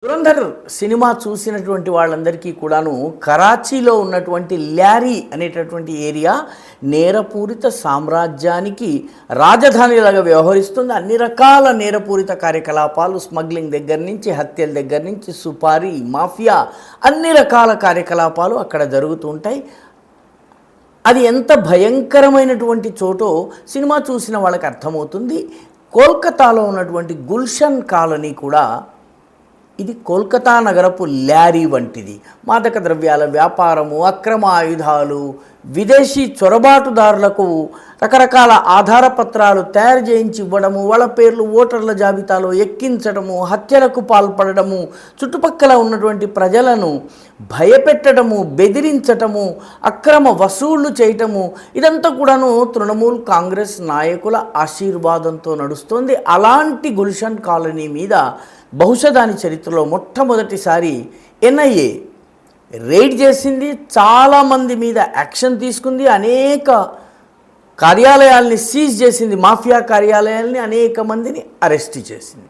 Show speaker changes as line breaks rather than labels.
Dhurandhar cinema చూసినటువంటి వాళ్ళందరికీ కూడాను కరాచీలో ఉన్నటువంటి ల్యారీ అనేటటువంటి ఏరియా నేరపూరిత సామ్రాజ్యానికి రాజధానిలాగా వ్యవహరిస్తుంది. అన్ని రకాల నేరపూరిత కార్యకలాపాలు, స్మగ్లింగ్ దగ్గర నుంచి హత్యల దగ్గర నుంచి సుపారీ మాఫియా, అన్ని రకాల కార్యకలాపాలు అక్కడ జరుగుతూ ఉంటాయి. అది ఎంత భయంకరమైనటువంటి చోటో సినిమా చూసిన వాళ్ళకి అర్థమవుతుంది. కోల్కతాలో ఉన్నటువంటి గుల్షన్ కాలనీ కూడా ఇది కోల్కతా నగరపు ల్యారీ వంటిది. మాదక ద్రవ్యాల వ్యాపారము, అక్రమ ఆయుధాలు, విదేశీ చొరబాటుదారులకు రకరకాల ఆధార పత్రాలు తయారు చేయించి ఇవ్వడము, వాళ్ళ పేర్లు ఓటర్ల జాబితాలో ఎక్కించడము, హత్యలకు పాల్పడము, చుట్టుపక్కల ఉన్నటువంటి ప్రజలను భయపెట్టడము, బెదిరించటము, అక్రమ వసూళ్లు చేయటము, ఇదంతా కూడాను తృణమూల్ కాంగ్రెస్ నాయకుల ఆశీర్వాదంతో నడుస్తోంది. అలాంటి గుల్షన్ కాలనీ మీద బహుశా దాని చరిత్రలో మొట్టమొదటిసారి ఎన్ఐఏ రైడ్ చేసింది. చాలామంది మీద యాక్షన్ తీసుకుంది. అనేక కార్యాలయాల్ని సీజ్ చేసింది, మాఫియా కార్యాలయాల్ని, అనేక మందిని అరెస్ట్ చేసింది.